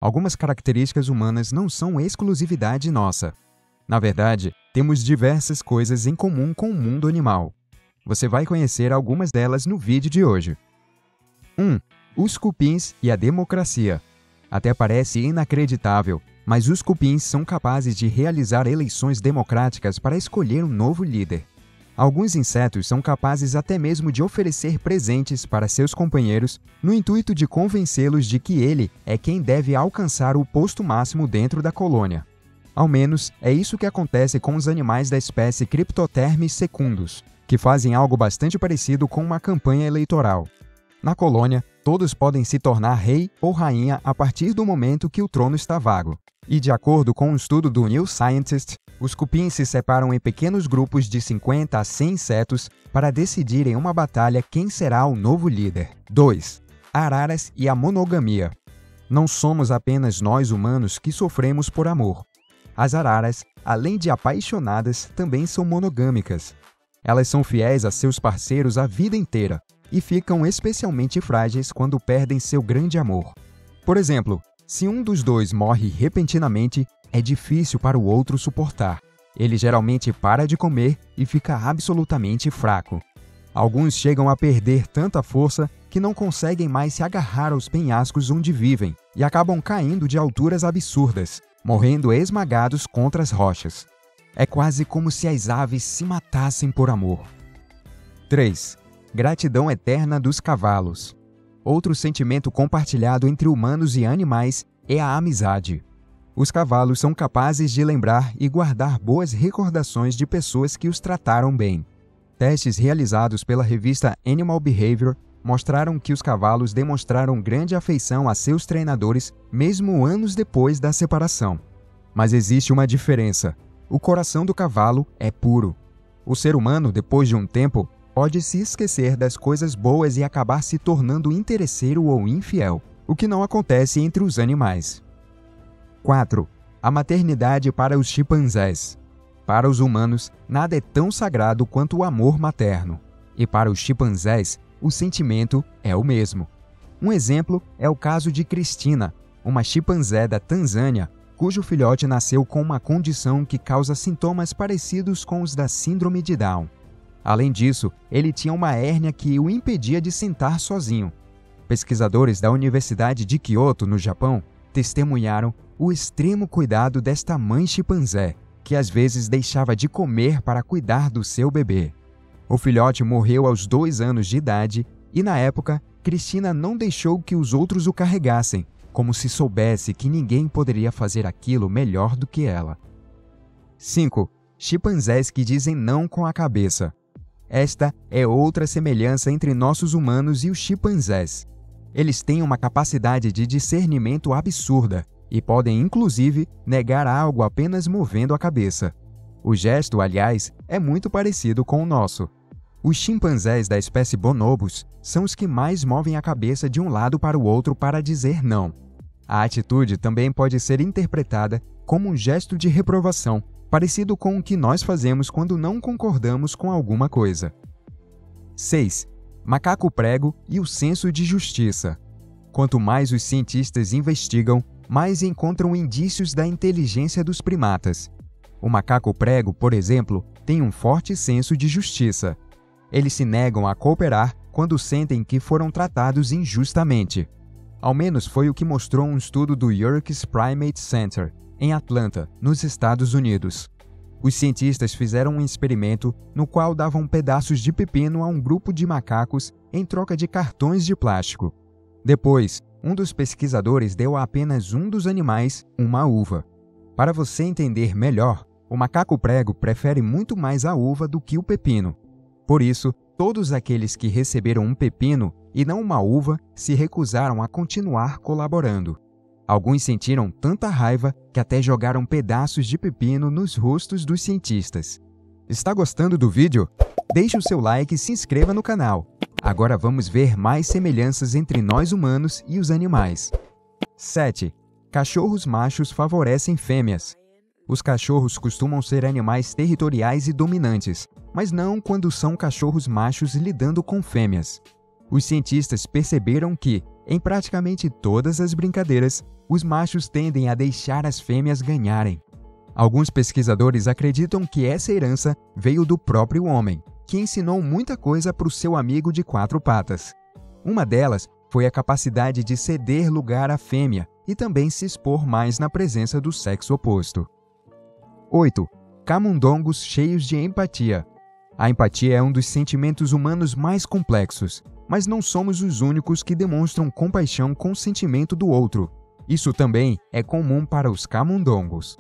Algumas características humanas não são exclusividade nossa. Na verdade, temos diversas coisas em comum com o mundo animal. Você vai conhecer algumas delas no vídeo de hoje. 1. Os cupins e a democracia. Até parece inacreditável, mas os cupins são capazes de realizar eleições democráticas para escolher um novo líder. Alguns insetos são capazes até mesmo de oferecer presentes para seus companheiros no intuito de convencê-los de que ele é quem deve alcançar o posto máximo dentro da colônia. Ao menos, é isso que acontece com os animais da espécie Cryptothermes secundus, que fazem algo bastante parecido com uma campanha eleitoral. Na colônia, todos podem se tornar rei ou rainha a partir do momento que o trono está vago. E de acordo com um estudo do New Scientist, os cupins se separam em pequenos grupos de 50 a 100 insetos para decidir em uma batalha quem será o novo líder. 2. Araras e a monogamia. Não somos apenas nós humanos que sofremos por amor. As araras, além de apaixonadas, também são monogâmicas. Elas são fiéis a seus parceiros a vida inteira e ficam especialmente frágeis quando perdem seu grande amor. Por exemplo, se um dos dois morre repentinamente, é difícil para o outro suportar. Ele geralmente para de comer e fica absolutamente fraco. Alguns chegam a perder tanta força que não conseguem mais se agarrar aos penhascos onde vivem e acabam caindo de alturas absurdas, morrendo esmagados contra as rochas. É quase como se as aves se matassem por amor. 3. Gratidão eterna dos cavalos. Outro sentimento compartilhado entre humanos e animais é a amizade. Os cavalos são capazes de lembrar e guardar boas recordações de pessoas que os trataram bem. Testes realizados pela revista Animal Behavior mostraram que os cavalos demonstraram grande afeição a seus treinadores mesmo anos depois da separação. Mas existe uma diferença. O coração do cavalo é puro. O ser humano, depois de um tempo, pode se esquecer das coisas boas e acabar se tornando interesseiro ou infiel, o que não acontece entre os animais. 4. A maternidade para os chimpanzés. Para os humanos, nada é tão sagrado quanto o amor materno. E para os chimpanzés, o sentimento é o mesmo. Um exemplo é o caso de Cristina, uma chimpanzé da Tanzânia, cujo filhote nasceu com uma condição que causa sintomas parecidos com os da síndrome de Down. Além disso, ele tinha uma hérnia que o impedia de sentar sozinho. Pesquisadores da Universidade de Kyoto, no Japão, testemunharam o extremo cuidado desta mãe chimpanzé, que às vezes deixava de comer para cuidar do seu bebê. O filhote morreu aos 2 anos de idade e, na época, Cristina não deixou que os outros o carregassem, como se soubesse que ninguém poderia fazer aquilo melhor do que ela. 5. Chimpanzés que dizem não com a cabeça. Esta é outra semelhança entre nossos humanos e os chimpanzés. Eles têm uma capacidade de discernimento absurda e podem, inclusive, negar algo apenas movendo a cabeça. O gesto, aliás, é muito parecido com o nosso. Os chimpanzés da espécie bonobos são os que mais movem a cabeça de um lado para o outro para dizer não. A atitude também pode ser interpretada como um gesto de reprovação, parecido com o que nós fazemos quando não concordamos com alguma coisa. 6. Macaco prego e o senso de justiça. Quanto mais os cientistas investigam, mais encontram indícios da inteligência dos primatas. O macaco prego, por exemplo, tem um forte senso de justiça. Eles se negam a cooperar quando sentem que foram tratados injustamente. Ao menos foi o que mostrou um estudo do Yerkes Primate Center, em Atlanta, nos Estados Unidos. Os cientistas fizeram um experimento no qual davam pedaços de pepino a um grupo de macacos em troca de cartões de plástico. Depois, um dos pesquisadores deu a apenas um dos animais uma uva. Para você entender melhor, o macaco prego prefere muito mais a uva do que o pepino. Por isso, todos aqueles que receberam um pepino e não uma uva se recusaram a continuar colaborando. Alguns sentiram tanta raiva que até jogaram pedaços de pepino nos rostos dos cientistas. Está gostando do vídeo? Deixe o seu like e se inscreva no canal. Agora vamos ver mais semelhanças entre nós humanos e os animais. 7. Cachorros machos favorecem fêmeas. Os cachorros costumam ser animais territoriais e dominantes, mas não quando são cachorros machos lidando com fêmeas. Os cientistas perceberam que, Em praticamente todas as brincadeiras, os machos tendem a deixar as fêmeas ganharem. Alguns pesquisadores acreditam que essa herança veio do próprio homem, que ensinou muita coisa para o seu amigo de 4 patas. Uma delas foi a capacidade de ceder lugar à fêmea e também se expor mais na presença do sexo oposto. 8. Camundongos cheios de empatia. A empatia é um dos sentimentos humanos mais complexos, mas não somos os únicos que demonstram compaixão com o sentimento do outro. Isso também é comum para os camundongos.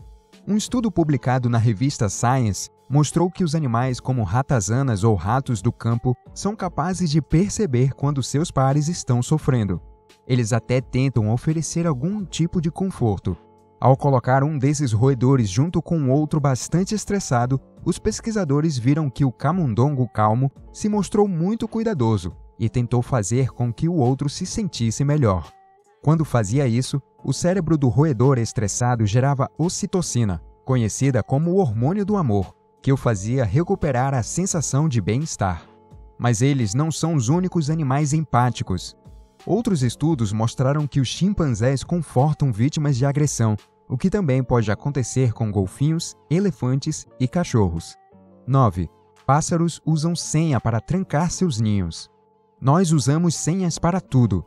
Um estudo publicado na revista Science mostrou que os animais como ratazanas ou ratos do campo são capazes de perceber quando seus pares estão sofrendo. Eles até tentam oferecer algum tipo de conforto. Ao colocar um desses roedores junto com outro bastante estressado, os pesquisadores viram que o camundongo calmo se mostrou muito cuidadoso e tentou fazer com que o outro se sentisse melhor. Quando fazia isso, o cérebro do roedor estressado gerava ocitocina, conhecida como o hormônio do amor, que o fazia recuperar a sensação de bem-estar. Mas eles não são os únicos animais empáticos. Outros estudos mostraram que os chimpanzés confortam vítimas de agressão, o que também pode acontecer com golfinhos, elefantes e cachorros. 9. Pássaros usam senha para trancar seus ninhos. Nós usamos senhas para tudo.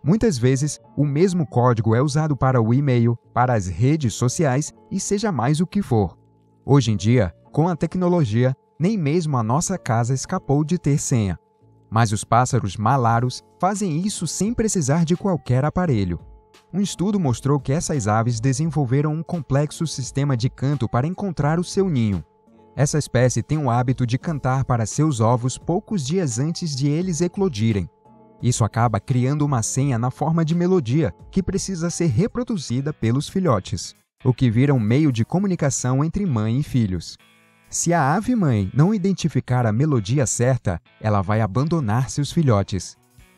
Muitas vezes, o mesmo código é usado para o e-mail, para as redes sociais e seja mais o que for. Hoje em dia, com a tecnologia, nem mesmo a nossa casa escapou de ter senha. Mas os pássaros malaros fazem isso sem precisar de qualquer aparelho. Um estudo mostrou que essas aves desenvolveram um complexo sistema de canto para encontrar o seu ninho. Essa espécie tem o hábito de cantar para seus ovos poucos dias antes de eles eclodirem. Isso acaba criando uma senha na forma de melodia, que precisa ser reproduzida pelos filhotes, o que vira um meio de comunicação entre mãe e filhos. Se a ave-mãe não identificar a melodia certa, ela vai abandonar seus filhotes.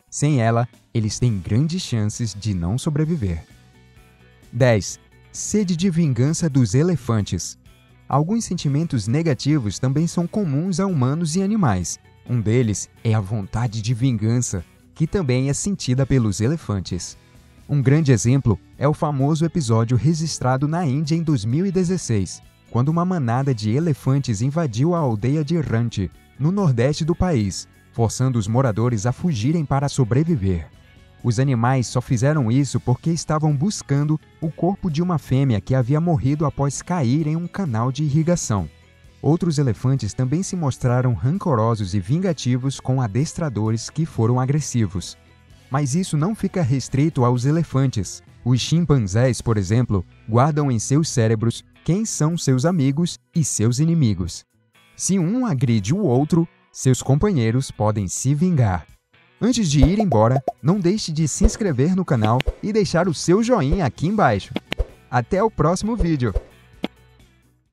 Sem ela, eles têm grandes chances de não sobreviver. 10. Sede de vingança dos elefantes. Alguns sentimentos negativos também são comuns a humanos e animais. Um deles é a vontade de vingança, que também é sentida pelos elefantes. Um grande exemplo é o famoso episódio registrado na Índia em 2016, quando uma manada de elefantes invadiu a aldeia de Ranchi, no nordeste do país, forçando os moradores a fugirem para sobreviver. Os animais só fizeram isso porque estavam buscando o corpo de uma fêmea que havia morrido após cair em um canal de irrigação. Outros elefantes também se mostraram rancorosos e vingativos com adestradores que foram agressivos. Mas isso não fica restrito aos elefantes. Os chimpanzés, por exemplo, guardam em seus cérebros quem são seus amigos e seus inimigos. Se um agride o outro, seus companheiros podem se vingar. Antes de ir embora, não deixe de se inscrever no canal e deixar o seu joinha aqui embaixo. Até o próximo vídeo!